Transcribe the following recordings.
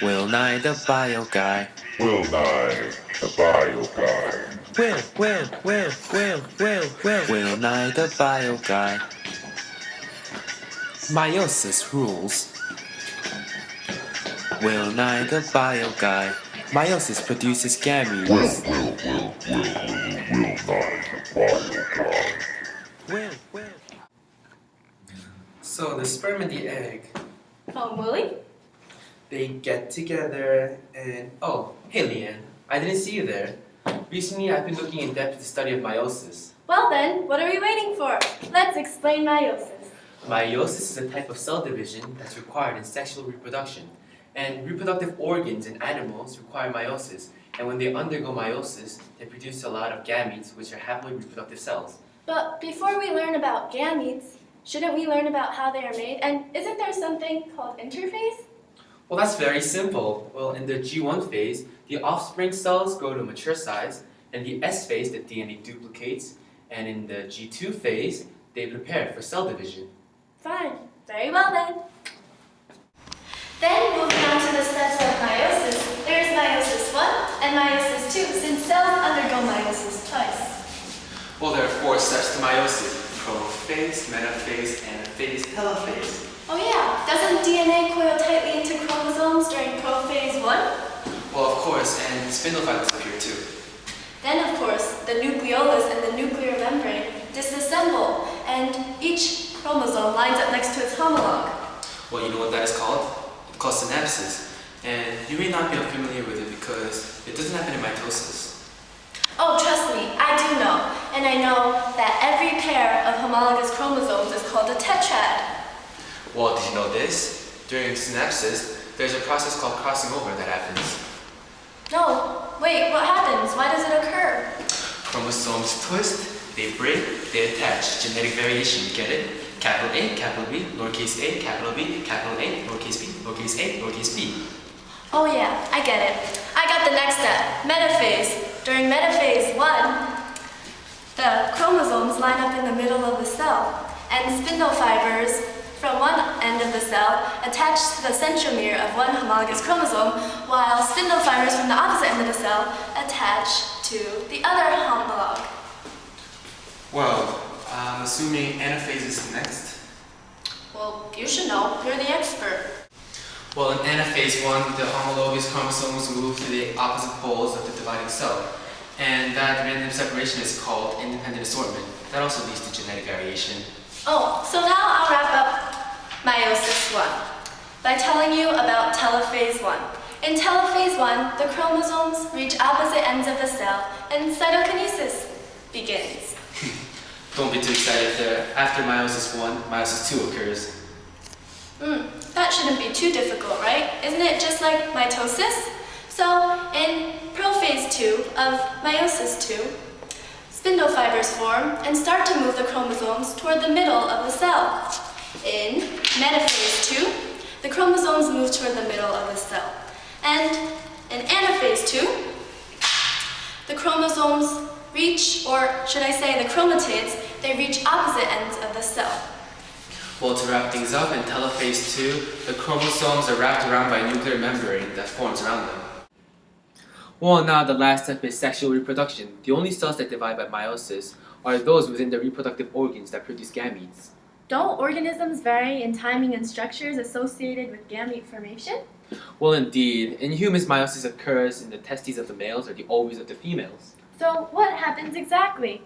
Will Nye the Bio Guy. Will Nye, the Bio Guy. Will Nye the Bio Guy. Meiosis rules. Will Nye the Bio Guy. Meiosis produces gametes. Will Nye, the Bio Guy. Will. So the sperm and the egg, Oh, Willie? they get together and... Oh, hey Leanne, I didn't see you there. Recently I've been looking in depth at the study of meiosis. Well then, what are we waiting for? Let's explain meiosis. Meiosis is a type of cell division that's required in sexual reproduction. And reproductive organs in animals require meiosis. And when they undergo meiosis, they produce a lot of gametes, which are happily reproductive cells. But before we learn about gametes, shouldn't we learn about how they are made? And isn't there something called interphase? Well, that's very simple. Well, in the G1 phase, the offspring cells grow to mature size. In the S phase, the DNA duplicates. And in the G2 phase, they prepare for cell division. Fine. Very well then. Then, moving on to the steps of meiosis, there's meiosis 1 and meiosis 2, since cells undergo meiosis twice. Well, there are 4 steps to meiosis: prophase, metaphase, anaphase, telophase. Oh yeah, doesn't DNA coil tightly into chromosomes during prophase 1? Well, of course, and spindle fibers appear too. Then, of course, the nucleolus and the nuclear membrane disassemble, and each chromosome lines up next to its homologue. Well, you know what that is called? It's called synapsis. And you may not be unfamiliar with it because it doesn't happen in mitosis. Oh, trust me, I do know. And I know that every pair of homologous chromosomes is called a tetrad. Well, did you know this? During synapsis, there's a process called crossing over that happens. No, wait, what happens? Why does it occur? Chromosomes twist, they break, they attach. Genetic variation, get it? Capital A, capital B, lowercase a, capital B, capital A, lowercase b, lowercase a, lowercase b. Oh yeah, I get it. I got the next step, metaphase. During metaphase 1, the chromosomes line up in the middle of the cell, and spindle fibers from one end of the cell attach to the centromere of one homologous chromosome, while spindle fibers from the opposite end of the cell attach to the other homologue. Well, I'm assuming anaphase is next. Well, you should know. You're the expert. Well, in anaphase 1, the homologous chromosomes move to the opposite poles of the dividing cell. And that random separation is called independent assortment. That also leads to genetic variation. Oh, so now I'll wrap up meiosis 1 by telling you about telophase 1. In telophase 1, the chromosomes reach opposite ends of the cell and cytokinesis begins. Don't be too excited there. After meiosis 1, meiosis 2 occurs. That shouldn't be too difficult, right? Isn't it just like mitosis? So, in prophase 2 of meiosis 2, spindle fibers form and start to move the chromosomes toward the middle of the cell. In metaphase 2, the chromosomes move toward the middle of the cell. And in anaphase 2, the chromosomes reach, or should I say the chromatids, they reach opposite ends of the cell. Well, to wrap things up, in telophase 2, the chromosomes are wrapped around by a nuclear membrane that forms around them. Well, now the last step is sexual reproduction. The only cells that divide by meiosis are those within the reproductive organs that produce gametes. Don't organisms vary in timing and structures associated with gamete formation? Well, indeed. In humans, meiosis occurs in the testes of the males or the ovaries of the females. So what happens exactly?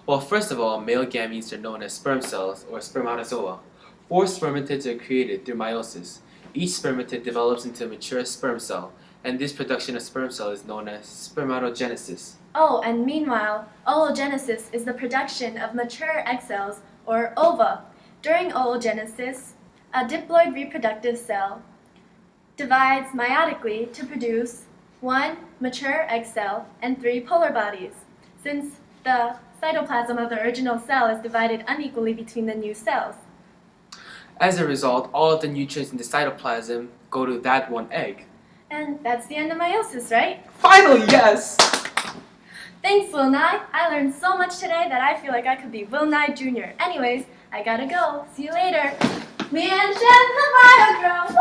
Well, first of all, male gametes are known as sperm cells, or spermatozoa. 4 spermatids are created through meiosis. Each spermatid develops into a mature sperm cell, and this production of sperm cell is known as spermatogenesis. Oh, and meanwhile, oogenesis is the production of mature egg cells, or ova. During oogenesis, a diploid reproductive cell divides meiotically to produce 1 mature egg cell and 3 polar bodies. Since the cytoplasm of the original cell is divided unequally between the new cells. As a result, all of the nutrients in the cytoplasm go to that one egg. And that's the end of meiosis, right? Finally, yes! Thanks, Will Nye. I learned so much today that I feel like I could be Will Nye Jr. Anyways, I gotta go. See you later. Me and Shen, the bio girl.